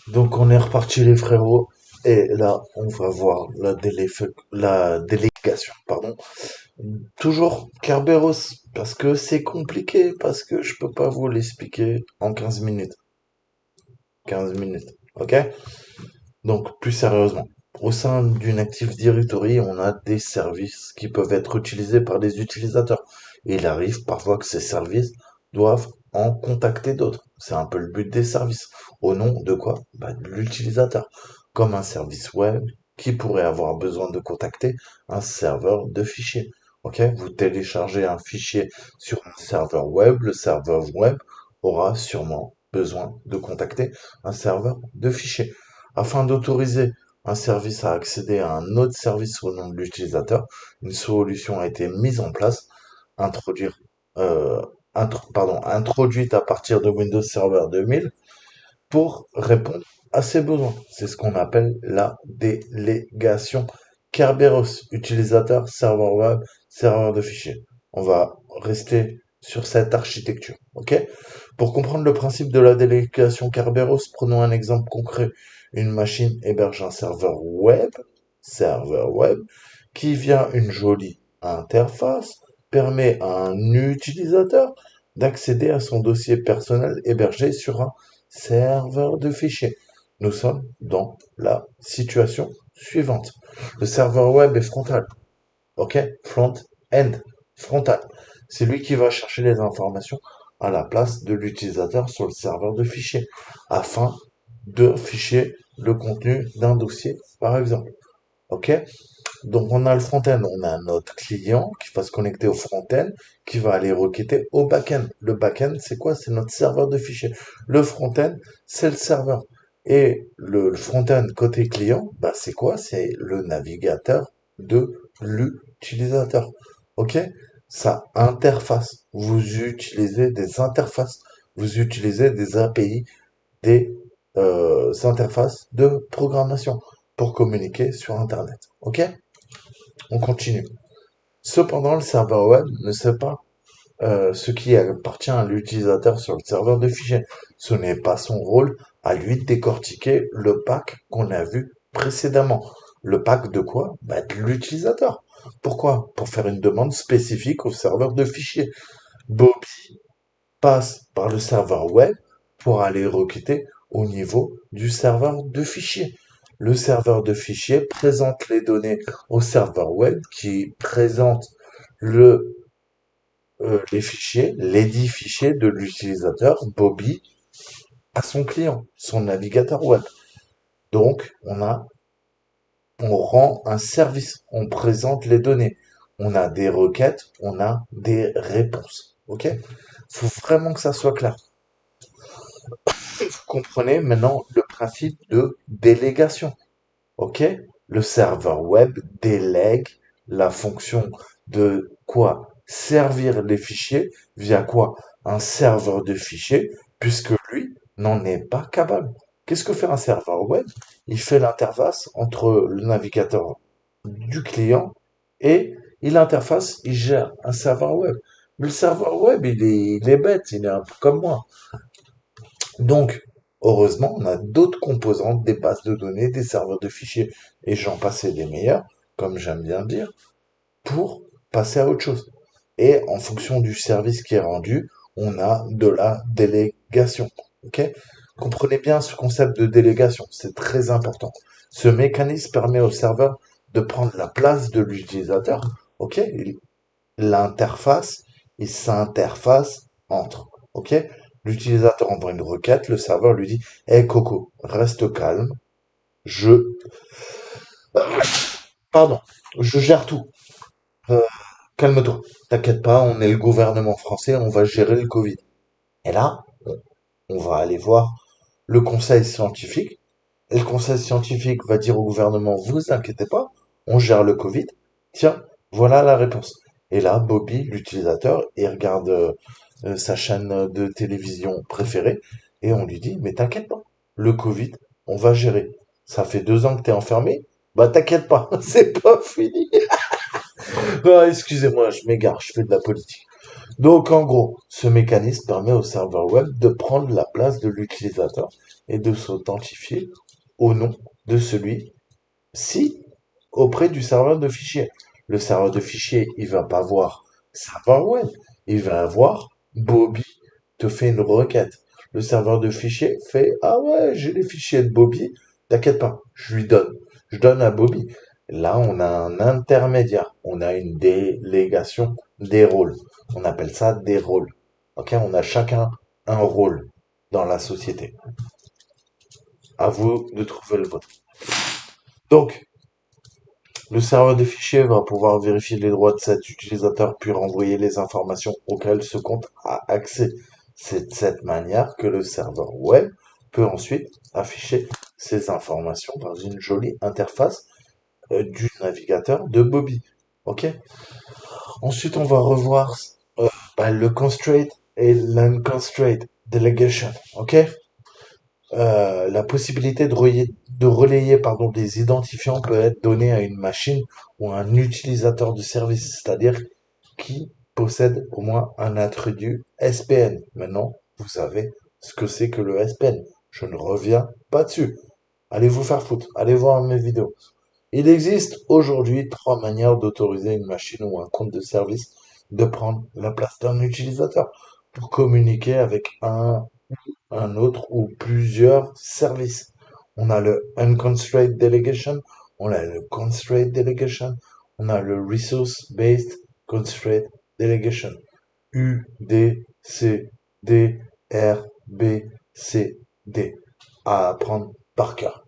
Donc on est reparti les frérots et là on va voir la délégation, pardon. Toujours Kerberos parce que c'est compliqué, parce que je peux pas vous l'expliquer en 15 minutes. 15 minutes, ok? Donc plus sérieusement, au sein d'une Active Directory, on a des services qui peuvent être utilisés par les utilisateurs. Et il arrive parfois que ces services doivent en contacter d'autres. C'est un peu le but des services. Au nom de quoi? Bah, de l'utilisateur. Comme un service web qui pourrait avoir besoin de contacter un serveur de fichiers. Ok? Vous téléchargez un fichier sur un serveur web, le serveur web aura sûrement besoin de contacter un serveur de fichiers. Afin d'autoriser un service à accéder à un autre service au nom de l'utilisateur, une solution a été mise en place, introduire, euh, introduite à partir de Windows Server 2000 pour répondre à ces besoins. C'est ce qu'on appelle la délégation Kerberos, utilisateur, serveur web, serveur de fichiers. On va rester sur cette architecture, ok? Pour comprendre le principe de la délégation Kerberos, prenons un exemple concret. Une machine héberge un serveur web, qui via une jolie interface permet à un utilisateur d'accéder à son dossier personnel hébergé sur un serveur de fichiers. Nous sommes dans la situation suivante. Le serveur web est frontal. OK? Front-end. Frontal. C'est lui qui va chercher les informations à la place de l'utilisateur sur le serveur de fichiers afin de ficher le contenu d'un dossier, par exemple. OK? Donc on a le front-end, on a notre client qui va se connecter au front-end, qui va aller requêter au back-end. Le back-end, c'est quoi? C'est notre serveur de fichiers. Le front-end, c'est le serveur. Et le front-end côté client, bah c'est quoi? C'est le navigateur de l'utilisateur. Ok? Ça interface. Vous utilisez des interfaces. Vous utilisez des API, des interfaces de programmation pour communiquer sur Internet. Ok? On continue. Cependant, le serveur web ne sait pas ce qui appartient à l'utilisateur sur le serveur de fichiers. Ce n'est pas son rôle à lui de décortiquer le pack qu'on a vu précédemment. Le pack de quoi? Bah, de l'utilisateur. Pourquoi? Pour faire une demande spécifique au serveur de fichiers. Bobby passe par le serveur web pour aller requêter au niveau du serveur de fichiers. Le serveur de fichiers présente les données au serveur web qui présente le les fichiers, les 10 fichiers de l'utilisateur Bobby à son client, son navigateur web. Donc, on rend un service, on présente les données, on a des requêtes, on a des réponses. Ok? Faut vraiment que ça soit clair. Vous comprenez maintenant le principe de délégation. Ok? Le serveur web délègue la fonction de quoi? Servir les fichiers via quoi? Un serveur de fichiers, puisque lui n'en est pas capable. Qu'est-ce que fait un serveur web? Il fait l'interface entre le navigateur du client et il gère un serveur web. Mais le serveur web, il est bête, il est un peu comme moi. Donc, heureusement, on a d'autres composantes, des bases de données, des serveurs de fichiers, et j'en passais des meilleurs, comme j'aime bien dire, pour passer à autre chose. Et en fonction du service qui est rendu, on a de la délégation. Ok? Comprenez bien ce concept de délégation, c'est très important. Ce mécanisme permet au serveur de prendre la place de l'utilisateur. Ok? L'interface, il s'interface entre. Ok? L'utilisateur envoie une requête, le serveur lui dit, hey Coco, reste calme, je, pardon, je gère tout. Euh, Calme-toi, t'inquiète pas, on est le gouvernement français, on va gérer le Covid. Et là, on va aller voir le conseil scientifique. Et le conseil scientifique va dire au gouvernement, vous inquiétez pas, on gère le Covid. Tiens, voilà la réponse. Et là, Bobby, l'utilisateur, il regarde sa chaîne de télévision préférée et on lui dit, mais t'inquiète pas, le Covid, on va gérer. Ça fait 2 ans que t'es enfermé, bah t'inquiète pas, c'est pas fini. Ah, excusez-moi, je m'égare, je fais de la politique. Donc en gros, ce mécanisme permet au serveur web de prendre la place de l'utilisateur et de s'authentifier au nom de celui-ci auprès du serveur de fichiers. Le serveur de fichiers, il va pas voir serveur web, il va voir Bobby te fait une requête. Le serveur de fichiers fait ah ouais, j'ai les fichiers de Bobby, t'inquiète pas, je lui donne. Je donne à Bobby. Là, on a un intermédiaire, on a une délégation des rôles. On appelle ça des rôles. Ok, on a chacun un rôle dans la société. À vous de trouver le vôtre. Donc, le serveur de fichiers va pouvoir vérifier les droits de cet utilisateur puis renvoyer les informations auxquelles ce compte a accès. C'est de cette manière que le serveur web peut ensuite afficher ces informations dans une jolie interface du navigateur de Bobby. Ok. Ensuite, on va revoir le constraint et l'unconstraint delegation. Ok. La possibilité de relayer des identifiants peut être donnée à une machine ou à un utilisateur de service, c'est-à-dire qui possède au moins un attribut SPN. Maintenant, vous savez ce que c'est que le SPN. Je ne reviens pas dessus. Allez vous faire foutre, allez voir mes vidéos. Il existe aujourd'hui 3 manières d'autoriser une machine ou un compte de service de prendre la place d'un utilisateur pour communiquer avec un autre ou plusieurs services. On a le Unconstrained Delegation, on a le Constrained Delegation, on a le Resource Based Constrained Delegation. U, D, C, D, R, B, C, D. À apprendre par cœur.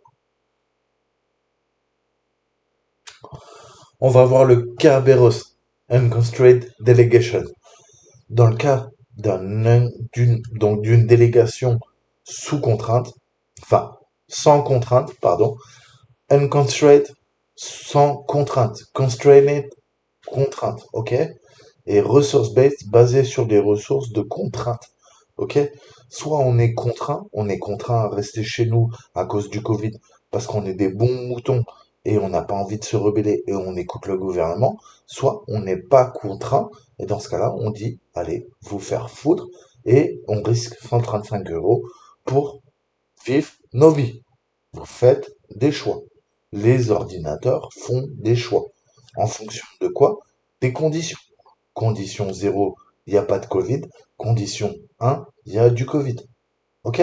On va voir le Kerberos Unconstrained Delegation. Dans le cas d'une délégation sous contrainte, enfin sans contrainte, pardon, unconstrained sans contrainte, constrained contrainte, ok, et resource based basé sur des ressources de contrainte, ok. Soit on est contraint à rester chez nous à cause du Covid parce qu'on est des bons moutons et on n'a pas envie de se rebeller et on écoute le gouvernement, soit on n'est pas contraint et dans ce cas-là, on dit allez vous faire foutre et on risque 135 euros pour vivre nos vies. Vous faites des choix. Les ordinateurs font des choix. En fonction de quoi? Des conditions. Condition 0, il n'y a pas de Covid. Condition 1, il y a du Covid. OK?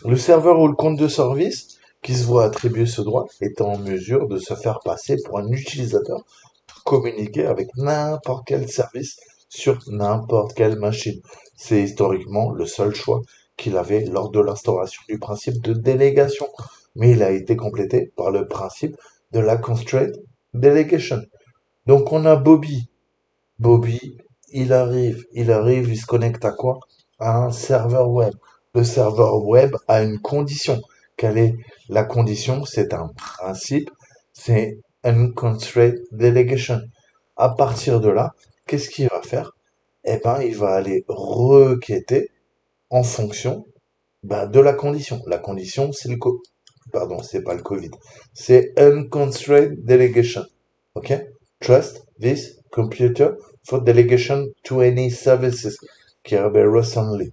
Le serveur ou le compte de service qui se voit attribuer ce droit est en mesure de se faire passer pour un utilisateur pour communiquer avec n'importe quel service sur n'importe quelle machine. C'est historiquement le seul choix qu'il avait lors de l'instauration du principe de délégation, mais il a été complété par le principe de la constraint delegation. Donc on a Bobby. Bobby, il se connecte à quoi? À un serveur web. Le serveur web a une condition. Quelle est la condition? C'est un principe, c'est unconstrained delegation. À partir de là, qu'est-ce qu'il va faire? Eh ben, il va aller requêter en fonction de la condition. La condition, c'est pardon, c'est pas le Covid. C'est unconstrained delegation. OK? Trust this computer for delegation to any services. Kerberos only.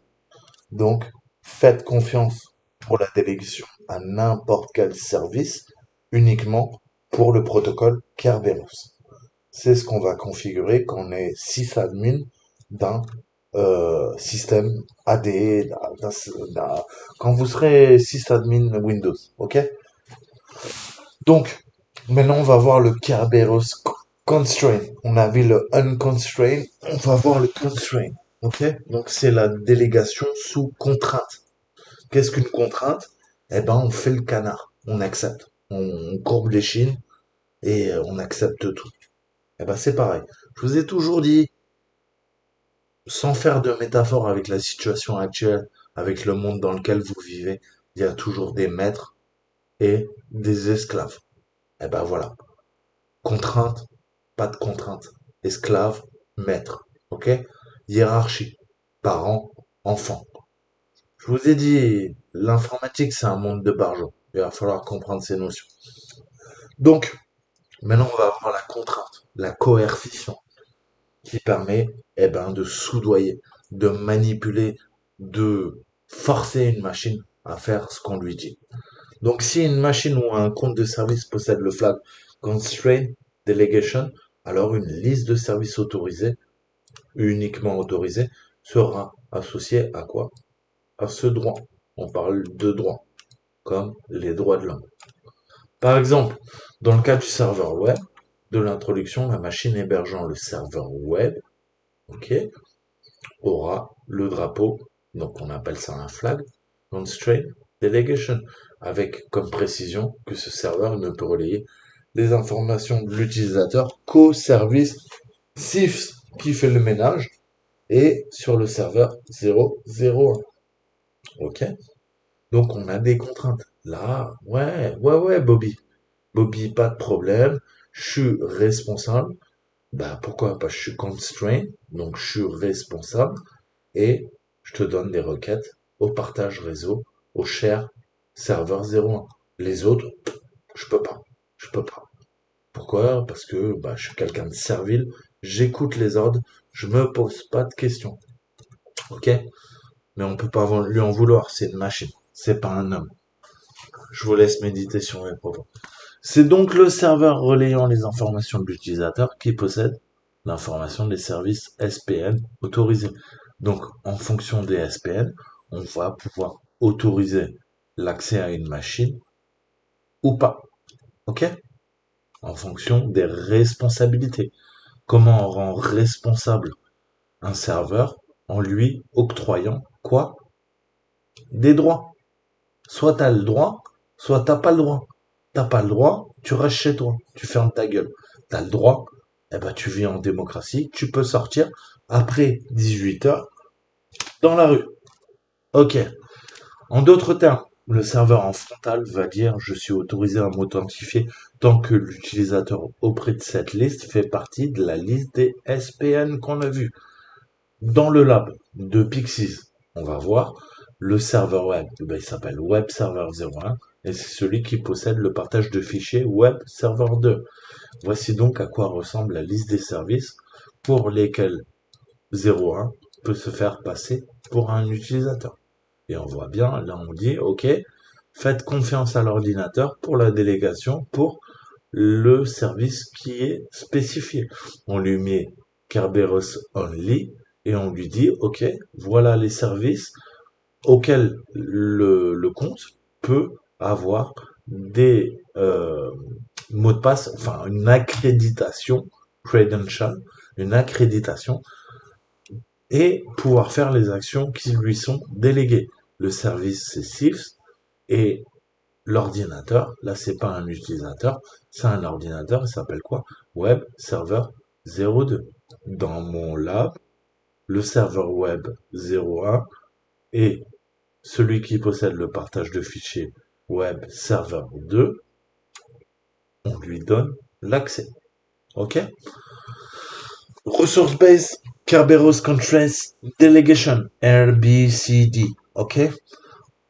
Donc, faites confiance pour la délégation à n'importe quel service uniquement pour le protocole Kerberos. C'est ce qu'on va configurer quand on est sysadmin d'un système AD, quand vous serez sysadmin Windows, ok? Donc, maintenant on va voir le Kerberos Constraint. On a vu le Unconstraint, on va voir le Constraint, ok? Donc c'est la délégation sous contrainte. Qu'est-ce qu'une contrainte? Eh ben on fait le canard, on accepte, on courbe les chines et on accepte tout. Eh ben c'est pareil. Je vous ai toujours dit, sans faire de métaphore avec la situation actuelle, avec le monde dans lequel vous vivez, il y a toujours des maîtres et des esclaves. Et ben voilà. Contrainte, pas de contrainte. Esclave, maître. Ok? Hiérarchie. Parents, enfants. Je vous ai dit, l'informatique, c'est un monde de barjots. Il va falloir comprendre ces notions. Donc, maintenant, on va voir la contrainte, la coercition. qui permet de soudoyer, de manipuler, de forcer une machine à faire ce qu'on lui dit. Donc si une machine ou un compte de service possède le flag Constraint Delegation, alors une liste de services autorisés, uniquement autorisés, sera associée à quoi? À ce droit. On parle de droits, comme les droits de l'homme. Par exemple, dans le cas du serveur web, de l'introduction, la machine hébergeant le serveur web, ok, aura le drapeau, donc on appelle ça un flag, Constraint Delegation, avec comme précision que ce serveur ne peut relayer les informations de l'utilisateur qu'au service CIFS qui fait le ménage et sur le serveur 001. Ok? Donc on a des contraintes. Là, ouais, Bobby. Bobby, pas de problème. Je suis responsable. Bah pourquoi? Parce que je suis constraint, donc je suis responsable et je te donne des requêtes au partage réseau, au share serveur 01. Les autres, je peux pas. Je peux pas. Pourquoi? Parce que bah, je suis quelqu'un de servile, j'écoute les ordres, je me pose pas de questions. Ok? Mais on peut pas lui en vouloir, c'est une machine, c'est pas un homme. Je vous laisse méditer sur mes propos. C'est donc le serveur relayant les informations de l'utilisateur qui possède l'information des services SPN autorisés. Donc, en fonction des SPN, on va pouvoir autoriser l'accès à une machine ou pas. OK? En fonction des responsabilités. Comment on rend responsable un serveur en lui octroyant quoi? Des droits. Soit t'as le droit, soit t'as pas le droit. T'as pas le droit, tu restes chez toi, tu fermes ta gueule. T'as le droit, tu vis en démocratie, tu peux sortir après 18 heures dans la rue. Ok. En d'autres termes, le serveur en frontal va dire je suis autorisé à m'authentifier tant que l'utilisateur auprès de cette liste fait partie de la liste des SPN qu'on a vu. Dans le lab de Pixies, on va voir le serveur web. Il s'appelle Web Server 01 et c'est celui qui possède le partage de fichiers Web Server 2. Voici donc à quoi ressemble la liste des services pour lesquels 01 peut se faire passer pour un utilisateur. Et on voit bien, là on dit, ok, faites confiance à l'ordinateur pour la délégation pour le service qui est spécifié. On lui met Kerberos Only et on lui dit, ok, voilà les services auxquels le compte peut avoir des mots de passe, enfin une accréditation, credential, une accréditation, et pouvoir faire les actions qui lui sont déléguées. Le service c'est CIFS et l'ordinateur, là c'est pas un utilisateur, c'est un ordinateur, il s'appelle quoi? Web Server 02. Dans mon lab, le serveur web 01 et celui qui possède le partage de fichiers Web Server 2, on lui donne l'accès. OK? Resource Base Kerberos Constraints Delegation, RBCD. OK?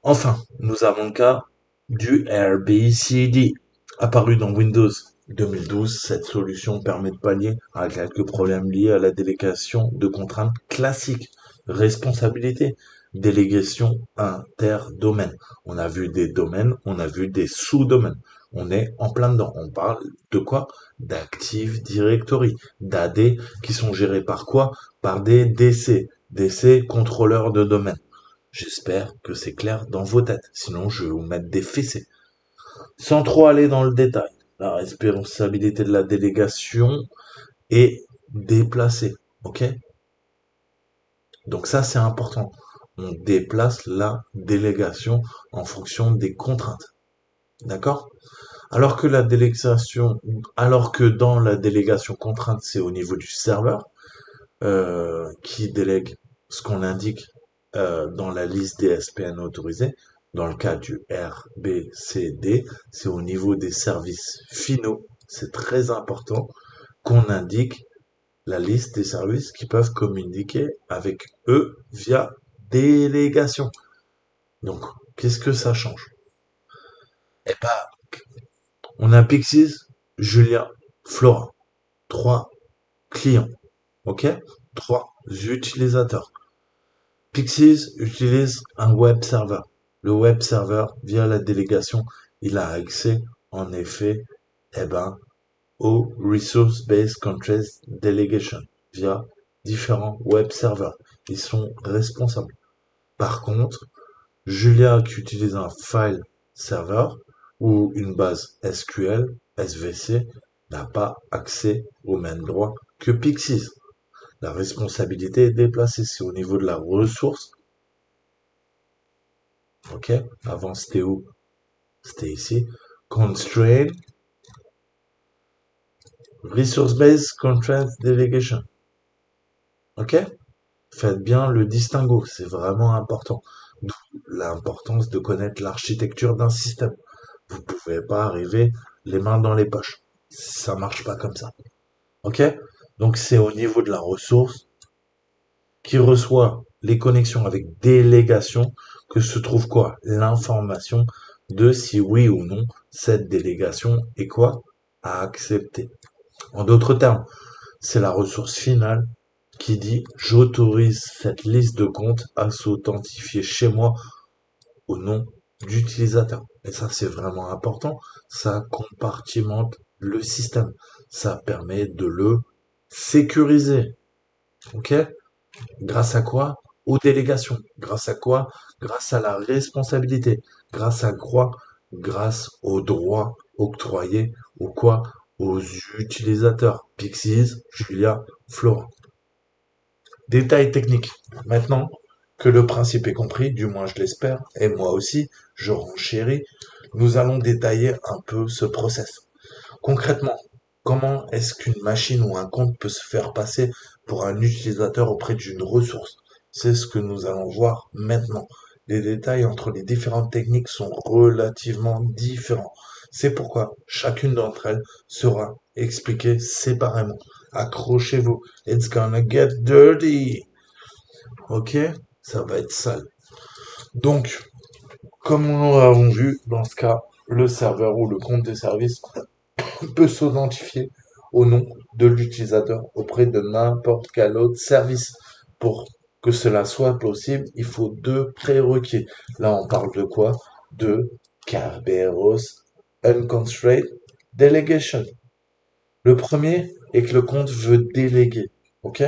Enfin, nous avons le cas du RBCD. Apparu dans Windows 2012, cette solution permet de pallier à quelques problèmes liés à la délégation de contraintes classiques. Responsabilité, délégation interdomaine. On a vu des domaines, on a vu des sous-domaines. On est en plein dedans. On parle de quoi? D'Active Directory, d'AD qui sont gérés par quoi? Par des DC, DC contrôleurs de domaine. J'espère que c'est clair dans vos têtes, sinon je vais vous mettre des fessées. Sans trop aller dans le détail, la responsabilité de la délégation est déplacée, ok? Donc ça c'est important. On déplace la délégation en fonction des contraintes, d'accord? Alors que dans la délégation contrainte c'est au niveau du serveur, qui délègue ce qu'on indique dans la liste des SPN autorisés. Dans le cas du RBCD, c'est au niveau des services finaux. C'est très important qu'on indique la liste des services qui peuvent communiquer avec eux via délégation. Donc, qu'est-ce que ça change? Eh ben, on a Pixies, Julia, Flora. Trois clients. Ok? Droits utilisateurs. Pixies utilise un web server. Le web server, via la délégation, il a accès, en effet, eh ben, au Resource-Based Controls Delegation via différents web servers. Ils sont responsables. Par contre, Julia qui utilise un file server ou une base SQL, SVC, n'a pas accès aux mêmes droits que Pixies. La responsabilité est déplacée. C'est au niveau de la ressource. Ok? Avant, c'était où? C'était ici. Constraint Resource-Based Constraint Delegation. Ok? Faites bien le distinguo. C'est vraiment important. D'où l'importance de connaître l'architecture d'un système. Vous pouvez pas arriver les mains dans les poches. Ça marche pas comme ça. Ok? Donc c'est au niveau de la ressource qui reçoit les connexions avec délégation que se trouve quoi? L'information de si oui ou non cette délégation est quoi? À accepter. En d'autres termes, c'est la ressource finale qui dit j'autorise cette liste de comptes à s'authentifier chez moi au nom d'utilisateur. Et ça, c'est vraiment important. Ça compartimente le système. Ça permet de le sécuriser. OK? Grâce à quoi? Aux délégations. Grâce à quoi? Grâce à la responsabilité. Grâce à quoi? Grâce aux droits octroyés ou quoi? Aux utilisateurs. Pixies, Julia, Flora. Détail technique. Maintenant que le principe est compris, du moins je l'espère, et moi aussi, je renchéris, nous allons détailler un peu ce process. Concrètement, comment est-ce qu'une machine ou un compte peut se faire passer pour un utilisateur auprès d'une ressource? C'est ce que nous allons voir maintenant. Les détails entre les différentes techniques sont relativement différents. C'est pourquoi chacune d'entre elles sera expliquée séparément. Accrochez-vous. It's gonna get dirty. Ok? Ça va être sale. Donc, comme nous l'avons vu, dans ce cas, le serveur ou le compte de service peut s'identifier au nom de l'utilisateur auprès de n'importe quel autre service. Pour que cela soit possible, il faut deux prérequis. Là, on parle de quoi? De Kerberos Unconstrained Delegation. Le premier est que le compte veut déléguer. Ok?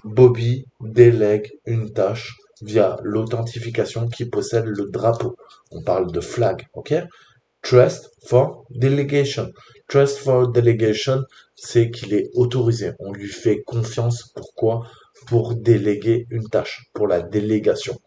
Bobby délègue une tâche via l'authentification qui possède le drapeau. On parle de flag. Ok? Trust for delegation. Trust for delegation, c'est qu'il est autorisé. On lui fait confiance. Pourquoi? Pour déléguer une tâche, pour la délégation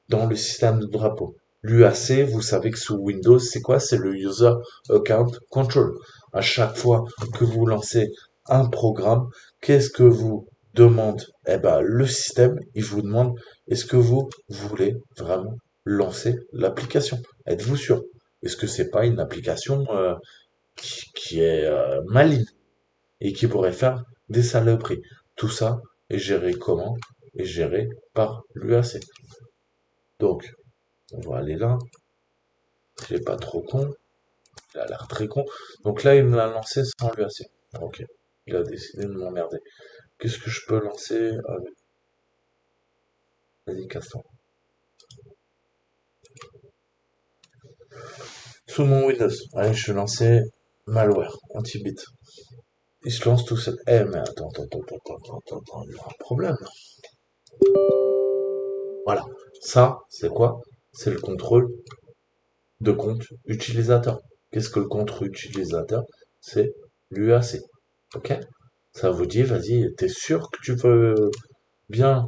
dans le système de drapeau. L'UAC, vous savez que sous Windows, c'est quoi? C'est le User Account Control. À chaque fois que vous lancez un programme, qu'est-ce que vous demande? Eh ben, le système, il vous demande, est-ce que vous voulez vraiment lancer l'application? Êtes-vous sûr? Est-ce que c'est pas une application qui est maligne et qui pourrait faire des saloperies? Tout ça est géré comment? Est géré par l'UAC. Donc, on va aller là. Il est pas trop con. Il a l'air très con. Donc là, il me l'a lancé sans l'UAC. Ok. Il a décidé de m'emmerder. Qu'est-ce que je peux lancer avec... Vas-y, casse-toi. Sous mon Windows. Allez, je vais lancer malware, anti-bit. Il se lance tout seul. Eh, mais attends, il y a un problème. Voilà. Ça, c'est quoi? C'est le contrôle de compte utilisateur. Qu'est-ce que le compte utilisateur? C'est l'UAC. Ok? Ça vous dit, vas-y, t'es sûr que tu veux bien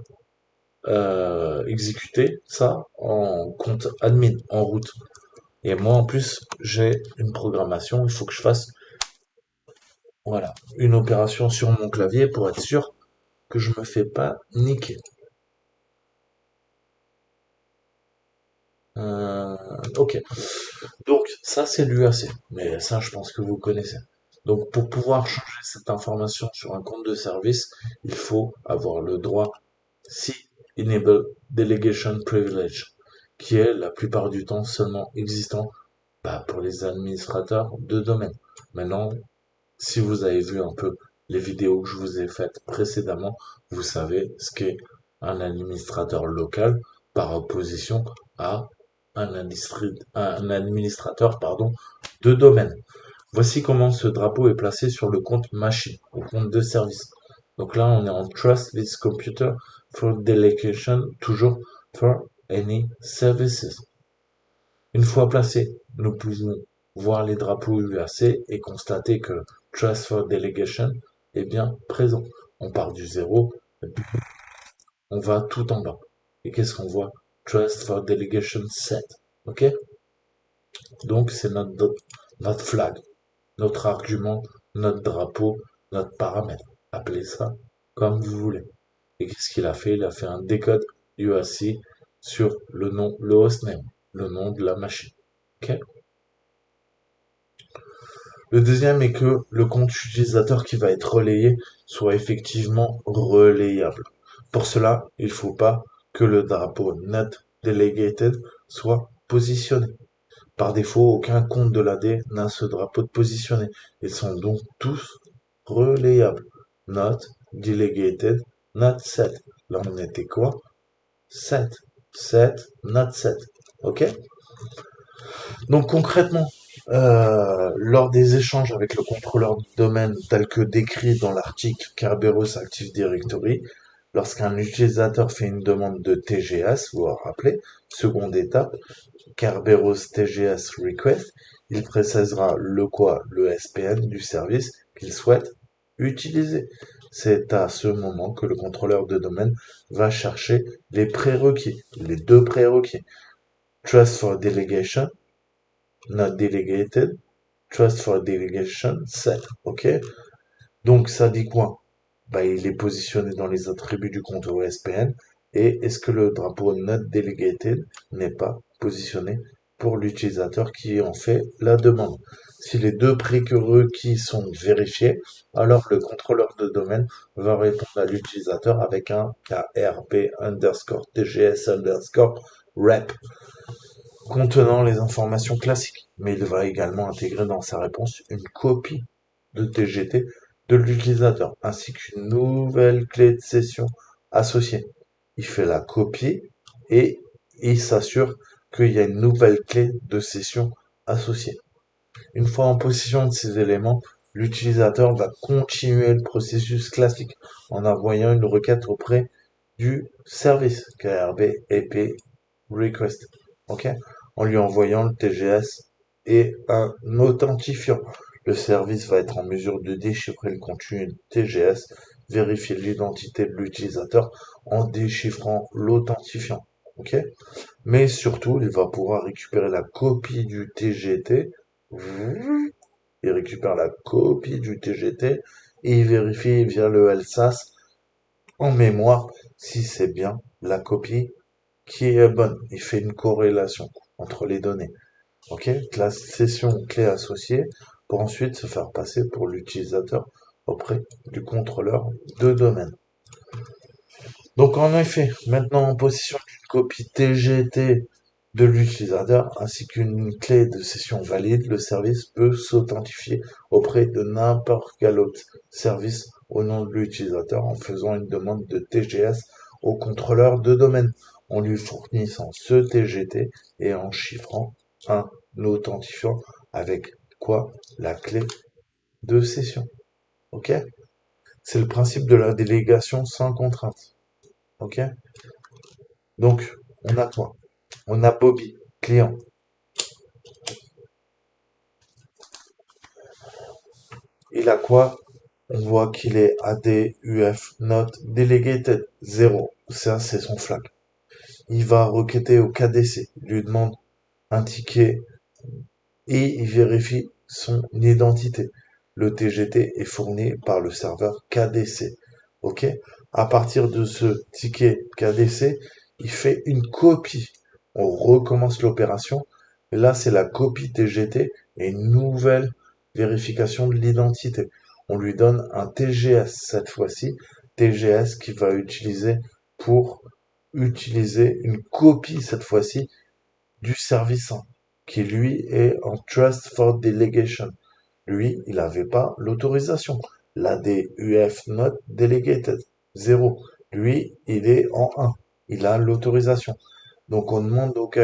exécuter ça en compte admin, en route. Et moi, en plus, j'ai une programmation, il faut que je fasse, voilà, une opération sur mon clavier pour être sûr que je me fais pas niquer. Euh, ok. Donc, ça, c'est l'UAC. Mais ça, je pense que vous connaissez. Donc, pour pouvoir changer cette information sur un compte de service, il faut avoir le droit si Enable Delegation Privilege, qui est la plupart du temps seulement existant pour les administrateurs de domaine. Maintenant, si vous avez vu un peu les vidéos que je vous ai faites précédemment, vous savez ce qu'est un administrateur local par opposition à un administrateur de domaine. Voici comment ce drapeau est placé sur le compte machine, au compte de service. Donc là, on est en Trust this computer for delegation, toujours for any services. Une fois placé, nous pouvons voir les drapeaux UAC et constater que Trust for Delegation est bien présent. On part du zéro, on va tout en bas. Et qu'est-ce qu'on voit? Trust for Delegation set. Ok? Donc c'est notre flag, notre argument, notre drapeau, notre paramètre. Appelez ça comme vous voulez. Et qu'est-ce qu'il a fait? Il a fait un décode UAC sur le nom, le hostname, le nom de la machine. Ok? Le deuxième est que le compte utilisateur qui va être relayé soit effectivement relayable. Pour cela, il ne faut pas que le drapeau not delegated soit positionné. Par défaut, aucun compte de l'AD n'a ce drapeau de positionné. Ils sont donc tous relayables. Not delegated, not set. Là, on était quoi? Set. Set, not set. Ok? Donc concrètement, lors des échanges avec le contrôleur de domaine tel que décrit dans l'article Kerberos Active Directory, lorsqu'un utilisateur fait une demande de TGS, vous vous rappelez, seconde étape, Kerberos TGS Request, il précisera le quoi, le SPN du service qu'il souhaite utiliser. C'est à ce moment que le contrôleur de domaine va chercher les prérequis, les deux prérequis. Trust for Delegation, not delegated, trust for delegation set. Ok? Donc ça dit quoi? Bah, il est positionné dans les attributs du compte OSPN. Et est-ce que le drapeau not delegated n'est pas positionné pour l'utilisateur qui en fait la demande? Si les deux prérequis sont vérifiés, alors le contrôleur de domaine va répondre à l'utilisateur avec un KRP underscore TGS underscore rep contenant les informations classiques, mais il va également intégrer dans sa réponse une copie de TGT de l'utilisateur, ainsi qu'une nouvelle clé de session associée. Il fait la copie et il s'assure qu'il y a une nouvelle clé de session associée. Une fois en possession de ces éléments, l'utilisateur va continuer le processus classique en envoyant une requête auprès du service KRB EP request. Ok? En lui envoyant le TGS et un authentifiant. Le service va être en mesure de déchiffrer le contenu du TGS, vérifier l'identité de l'utilisateur en déchiffrant l'authentifiant. Ok? Mais surtout, il va pouvoir récupérer la copie du TGT. Il récupère la copie du TGT et il vérifie via le LSAS en mémoire si c'est bien la copie qui est bonne. Il fait une corrélation entre les données. Ok, la session clé associée pour ensuite se faire passer pour l'utilisateur auprès du contrôleur de domaine. Donc en effet, maintenant en possession d'une copie TGT de l'utilisateur ainsi qu'une clé de session valide, le service peut s'authentifier auprès de n'importe quel autre service au nom de l'utilisateur en faisant une demande de TGS au contrôleur de domaine, en lui fournissant ce TGT et en chiffrant un authentifiant avec quoi? La clé de session. Ok? C'est le principe de la délégation sans contrainte. Ok? Donc, on a quoi? On a Bobby, client. Il a quoi? On voit qu'il est ADUF not delegated 0. Ça, c'est son flag. Il va requêter au KDC. Il lui demande un ticket et il vérifie son identité. Le TGT est fourni par le serveur KDC. Ok? À partir de ce ticket KDC, il fait une copie. On recommence l'opération. Et là, c'est la copie TGT et une nouvelle vérification de l'identité. On lui donne un TGS cette fois-ci. TGS qu'il va utiliser pour utiliser une copie cette fois-ci du service 1, qui lui est en Trust for Delegation. Lui, il n'avait pas l'autorisation. l'ADUF not delegated, 0. Lui, il est en 1. Il a l'autorisation. Donc on demande donc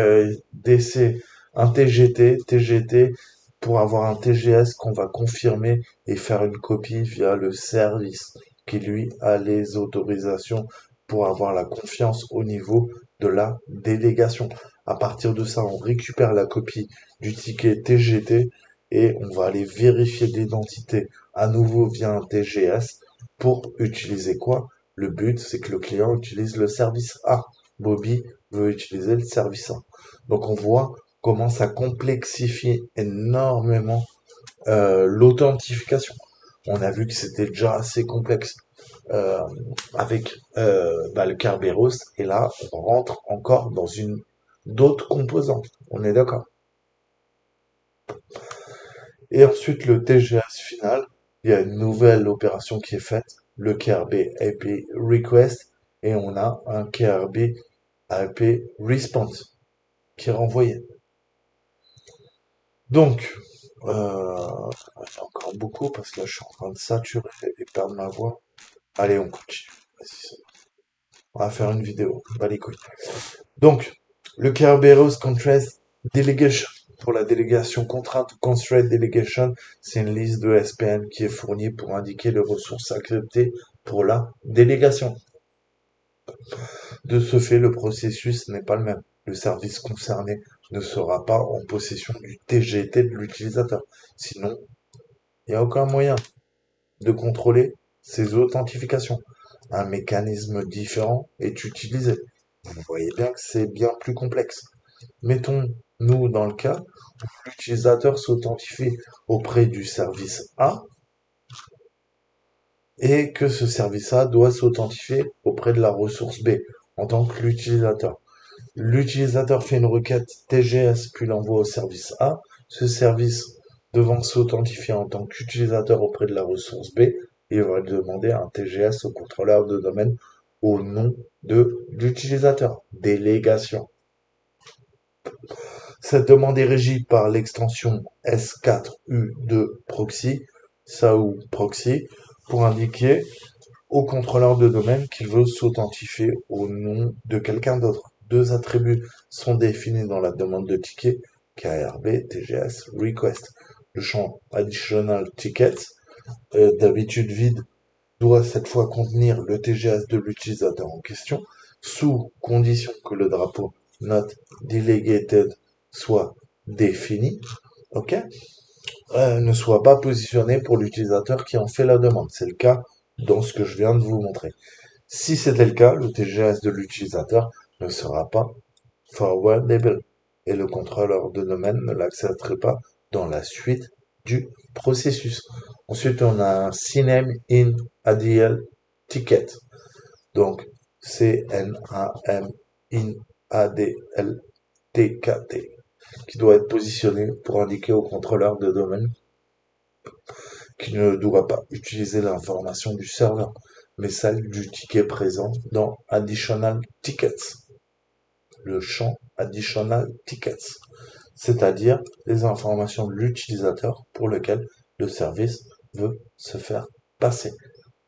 DC un TGT pour avoir un TGS qu'on va confirmer et faire une copie via le service qui lui a les autorisations pour avoir la confiance au niveau de la délégation. À partir de ça, on récupère la copie du ticket TGT et on va aller vérifier l'identité à nouveau via un TGS pour utiliser quoi? Le but, c'est que le client utilise le service A. Bobby veut utiliser le service A. Donc on voit comment ça complexifie énormément l'authentification. On a vu que c'était déjà assez complexe euh, avec le Kerberos et là on rentre encore dans une d'autres composantes. On est d'accord. Et ensuite le TGS final, il y a une nouvelle opération qui est faite, le KRB IP request et on a un KRB IP response qui est renvoyé. Donc, il y a encore beaucoup parce que là je suis en train de saturer et perdre ma voix. Allez, on continue. Vas-y, on va faire une vidéo. Bah les couilles. Donc, le Kerberos Contract Delegation. Pour la délégation contrainte ou constraint delegation, c'est une liste de SPN qui est fournie pour indiquer les ressources acceptées pour la délégation. De ce fait, le processus n'est pas le même. Le service concerné ne sera pas en possession du TGT de l'utilisateur. Sinon, il n'y a aucun moyen de contrôler ces authentifications. Un mécanisme différent est utilisé. Vous voyez bien que c'est bien plus complexe. Mettons-nous dans le cas où l'utilisateur s'authentifie auprès du service A et que ce service A doit s'authentifier auprès de la ressource B en tant que l'utilisateur. L'utilisateur fait une requête TGS puis l'envoie au service A. Ce service devant s'authentifier en tant qu'utilisateur auprès de la ressource B, il va demander un TGS au contrôleur de domaine au nom de l'utilisateur. Délégation. Cette demande est régie par l'extension S4U2 proxy, ça ou proxy, pour indiquer au contrôleur de domaine qu'il veut s'authentifier au nom de quelqu'un d'autre. Deux attributs sont définis dans la demande de ticket, KRB, TGS, request. Le champ additional tickets, d'habitude vide, doit cette fois contenir le TGS de l'utilisateur en question, sous condition que le drapeau not delegated soit défini, ok, ne soit pas positionné pour l'utilisateur qui en fait la demande. C'est le cas dans ce que je viens de vous montrer. Si c'était le cas, le TGS de l'utilisateur ne sera pas forwardable et le contrôleur de domaine ne l'accepterait pas dans la suite du processus. Ensuite, on a un CNAME in ADL ticket. Donc, CNAM in ADL TKT, qui doit être positionné pour indiquer au contrôleur de domaine qu'il ne doit pas utiliser l'information du serveur, mais celle du ticket présent dans Additional Tickets, le champ Additional Tickets, c'est-à-dire les informations de l'utilisateur pour lequel le service veut se faire passer.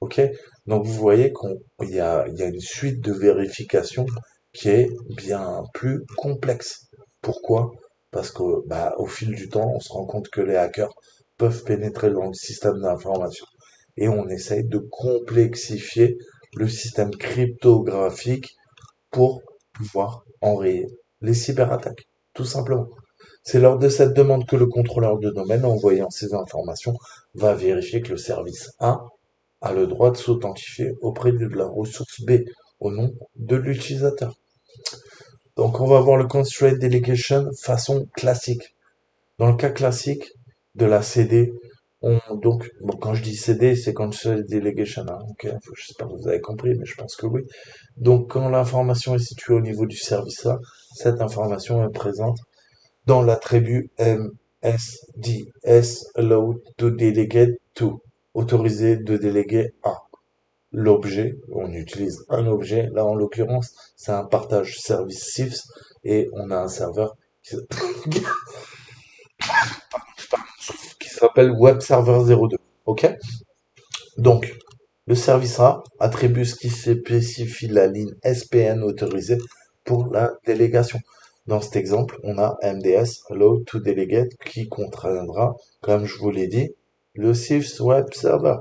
Ok? Donc vous voyez qu'il y a une suite de vérification qui est bien plus complexe. Pourquoi? Parce que au fil du temps, on se rend compte que les hackers peuvent pénétrer dans le système d'information et on essaye de complexifier le système cryptographique pour pouvoir enrayer les cyberattaques, tout simplement. C'est lors de cette demande que le contrôleur de domaine, en envoyant ces informations, va vérifier que le service a le droit de s'authentifier auprès de la ressource B au nom de l'utilisateur. Donc on va voir le constraint delegation façon classique. Dans le cas classique de la CD, quand je dis CD, c'est constraint delegation, hein, ok, j'espère que vous avez compris, mais je pense que oui. Donc quand l'information est située au niveau du service A, cette information est présente dans l'attribut MSDS allowed to delegate to, autorisé de déléguer à. L'objet, on utilise un objet, là en l'occurrence, c'est un partage service CIFS et on a un serveur qui s'appelle Web Server 02. Ok? Donc, le service A attribue ce qui spécifie la ligne SPN autorisée pour la délégation. Dans cet exemple, on a MDS, Allow to Delegate, qui contraindra, comme je vous l'ai dit, le Sys Web Server.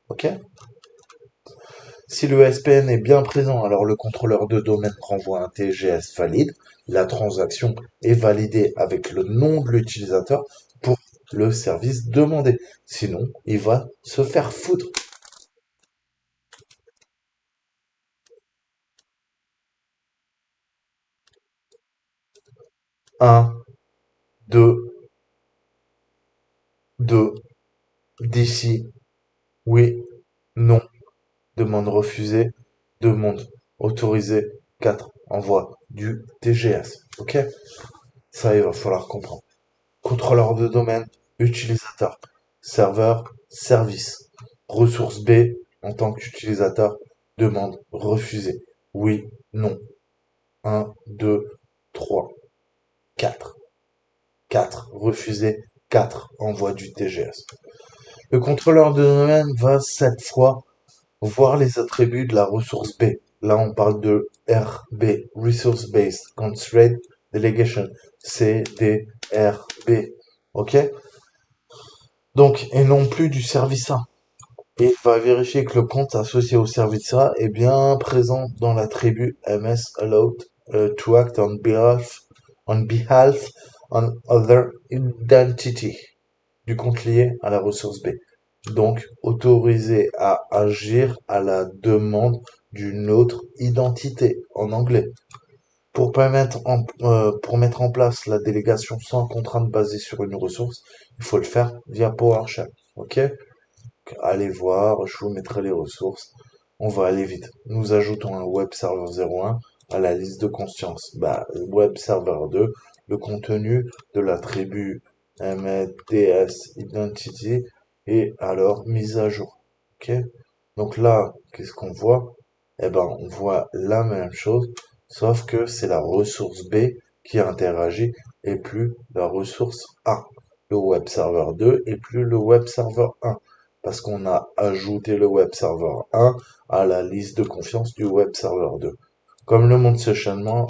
OK? Si le SPN est bien présent, alors le contrôleur de domaine renvoie un TGS valide. La transaction est validée avec le nom de l'utilisateur pour le service demandé. Sinon, il va se faire foutre. 1, 2, 2, d'ici, oui, non, demande refusée, demande autorisée, 4, envoi du TGS. OK? Ça, il va falloir comprendre. Contrôleur de domaine, utilisateur, serveur, service. Ressource B, en tant qu'utilisateur, demande refusée. Oui, non. 1, 2, 3, 4. 4, refusé. 4, envoi du TGS. Le contrôleur de domaine va cette fois voir les attributs de la ressource B. Là, on parle de RB, Resource Based Constraint Delegation, CDRB. OK? Donc, et non plus du service A. Et il va vérifier que le compte associé au service A est bien présent dans l'attribut MS allowed to act on behalf on other identity du compte lié à la ressource B. Donc, autorisé à agir à la demande d'une autre identité en anglais. Pour mettre en place la délégation sans contrainte basée sur une ressource, il faut le faire via PowerShell. OK? Allez voir, je vous mettrai les ressources. On va aller vite. Nous ajoutons un web server 01 à la liste de conscience. Web server 2, le contenu de l'attribut MDS identity est alors mis à jour. OK? Donc là, qu'est-ce qu'on voit? Eh ben, on voit la même chose, sauf que c'est la ressource B qui interagit et plus la ressource A. Le web server 2 et plus le web server 1 parce qu'on a ajouté le web server 1 à la liste de confiance du web server 2. Comme le montre ce chaînement,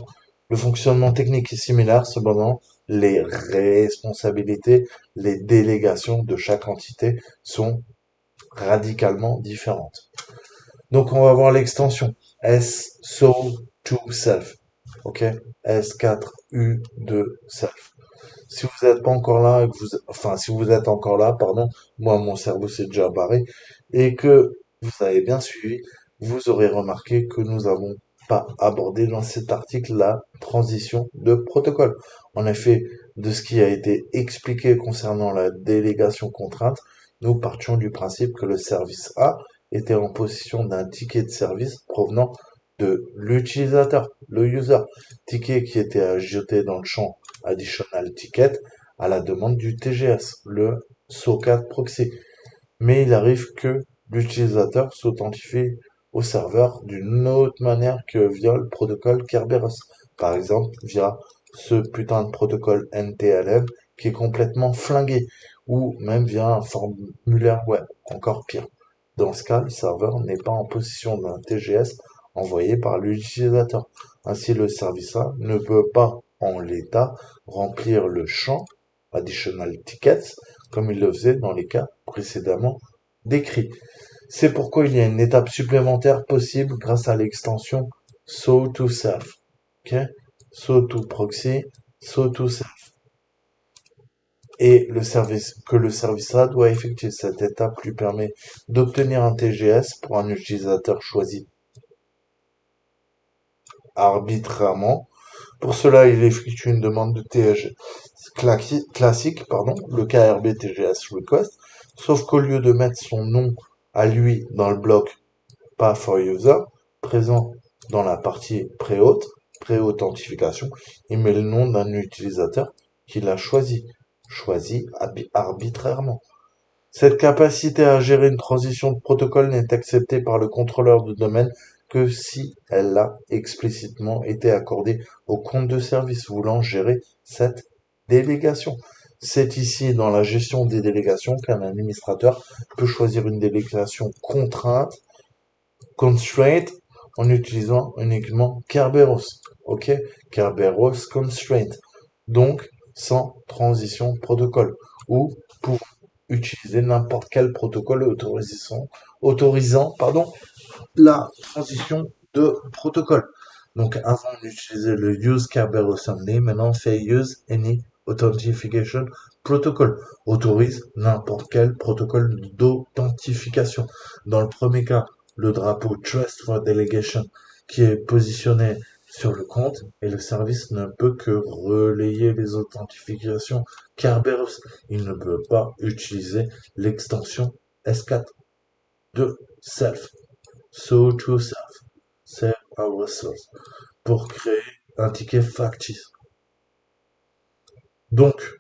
le fonctionnement technique est similaire, cependant, les responsabilités, les délégations de chaque entité sont radicalement différentes. Donc, on va voir l'extension S so to self. OK? S4U2 self. Si vous n'êtes pas encore là, si vous êtes encore là, pardon, moi mon cerveau s'est déjà barré, et que vous avez bien suivi, vous aurez remarqué que nous n'avons pas abordé dans cet article la transition de protocole. En effet, de ce qui a été expliqué concernant la délégation contrainte, nous partions du principe que le service A était en possession d'un ticket de service provenant de l'utilisateur, le user, ticket qui était ajouté dans le champ Additional Ticket à la demande du TGS, le SOCAT Proxy. Mais il arrive que l'utilisateur s'authentifie au serveur d'une autre manière que via le protocole Kerberos. Par exemple, via ce putain de protocole NTLM qui est complètement flingué, ou même via un formulaire web, encore pire. Dans ce cas, le serveur n'est pas en possession d'un TGS envoyé par l'utilisateur. Ainsi, le service A ne peut pas, en l'état, remplir le champ Additional Tickets comme il le faisait dans les cas précédemment décrits. C'est pourquoi il y a une étape supplémentaire possible grâce à l'extension So2Self. OK? So2Proxy, So2Self. Et le service A doit effectuer cette étape lui permet d'obtenir un TGS pour un utilisateur choisi arbitrairement. Pour cela, il effectue une demande de TGS classique, le KRB TGS request, sauf qu'au lieu de mettre son nom à lui dans le bloc pas for user, présent dans la partie pré-authentification, il met le nom d'un utilisateur qu'il a choisi arbitrairement. Cette capacité à gérer une transition de protocole n'est acceptée par le contrôleur de domaine que si elle a explicitement été accordée au compte de service voulant gérer cette délégation. C'est ici, dans la gestion des délégations, qu'un administrateur peut choisir une délégation contrainte, constraint, en utilisant uniquement Kerberos. OK? Kerberos constraint. Donc, sans transition protocole. Ou pour utiliser n'importe quel protocole autorisant, la transition de protocole. Donc avant d'utiliser le use Kerberos only, maintenant on fait use any authentication protocol. Autorise n'importe quel protocole d'authentification. Dans le premier cas, le drapeau Trust for Delegation qui est positionné sur le compte et le service ne peut que relayer les authentifications Kerberos. Il ne peut pas utiliser l'extension S4 de self. So to self, c'est our source, pour créer un ticket factice. Donc,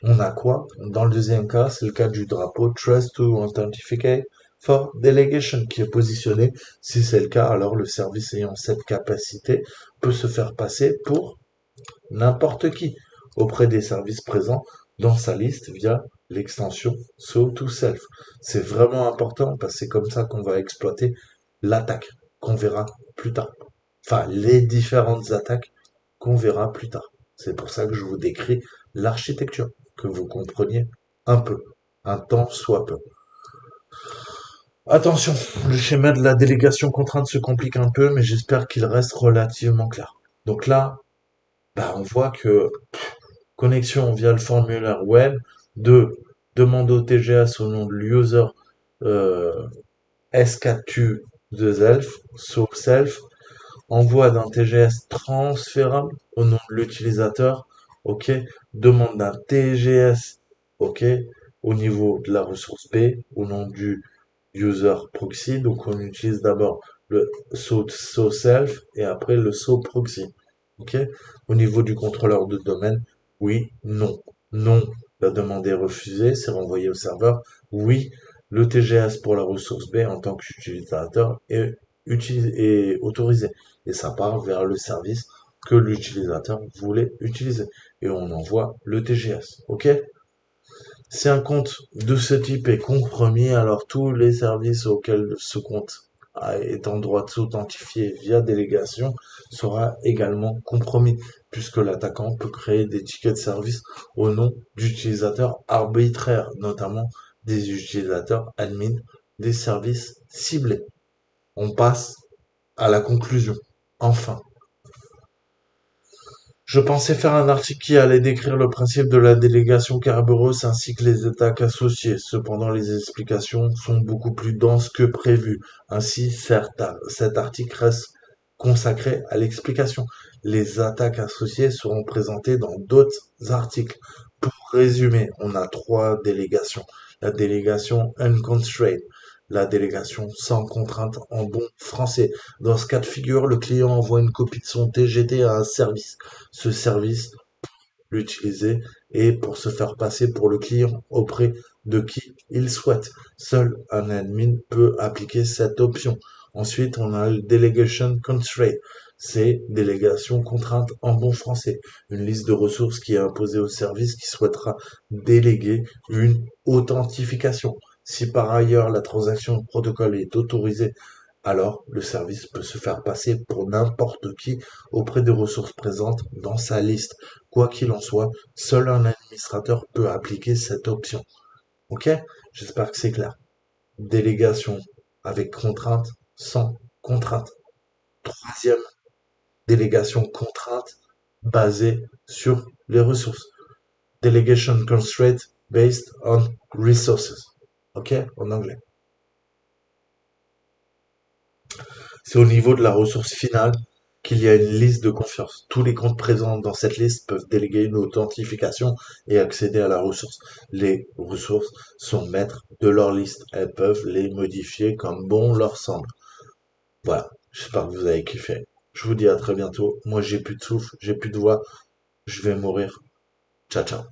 on a quoi? Dans le deuxième cas, c'est le cas du drapeau Trust to Authenticate for Delegation qui est positionné. Si c'est le cas, alors le service ayant cette capacité peut se faire passer pour n'importe qui auprès des services présents dans sa liste via l'extension So to Self. C'est vraiment important parce que c'est comme ça qu'on va exploiter l'attaque qu'on verra plus tard. Enfin, les différentes attaques qu'on verra plus tard. C'est pour ça que je vous décris l'architecture, que vous compreniez un peu, un tant soit peu. Attention, le schéma de la délégation contrainte se complique un peu, mais j'espère qu'il reste relativement clair. Donc là, on voit que connexion via le formulaire web, de demande au TGS au nom de l'user euh, S4U de self, sauf self, envoi d'un TGS transférable au nom de l'utilisateur, ok, demande d'un TGS, ok, au niveau de la ressource B, au nom du user proxy, donc on utilise d'abord le so self et après le so proxy, ok. Au niveau du contrôleur de domaine, oui, non, non, la demande est refusée, c'est renvoyé au serveur, oui, le TGS pour la ressource B en tant qu'utilisateur est autorisé et ça part vers le service que l'utilisateur voulait utiliser et on envoie le TGS, ok. Si un compte de ce type est compromis, alors tous les services auxquels ce compte est en droit de s'authentifier via délégation sera également compromis, puisque l'attaquant peut créer des tickets de service au nom d'utilisateurs arbitraires, notamment des utilisateurs admin des services ciblés. On passe à la conclusion. Enfin, je pensais faire un article qui allait décrire le principe de la délégation Kerberos ainsi que les attaques associées. Cependant, les explications sont beaucoup plus denses que prévu. Ainsi, cet article reste consacré à l'explication. Les attaques associées seront présentées dans d'autres articles. Pour résumer, on a trois délégations. La délégation unconstrained, la délégation sans contrainte en bon français. Dans ce cas de figure, le client envoie une copie de son TGT à un service. Ce service, l'utiliser et pour se faire passer pour le client auprès de qui il souhaite. Seul un admin peut appliquer cette option. Ensuite, on a le delegation constraint. C'est délégation contrainte en bon français. Une liste de ressources qui est imposée au service qui souhaitera déléguer une authentification. Si par ailleurs la transaction de protocole est autorisée, alors le service peut se faire passer pour n'importe qui auprès des ressources présentes dans sa liste. Quoi qu'il en soit, seul un administrateur peut appliquer cette option. Ok? J'espère que c'est clair. Délégation avec contrainte, sans contrainte. Troisième, délégation contrainte basée sur les ressources. Delegation constraint based on resources. Ok? En anglais. C'est au niveau de la ressource finale qu'il y a une liste de confiance. Tous les comptes présents dans cette liste peuvent déléguer une authentification et accéder à la ressource. Les ressources sont maîtres de leur liste. Elles peuvent les modifier comme bon leur semble. Voilà. J'espère que vous avez kiffé. Je vous dis à très bientôt. Moi, j'ai plus de souffle, j'ai plus de voix. Je vais mourir. Ciao, ciao.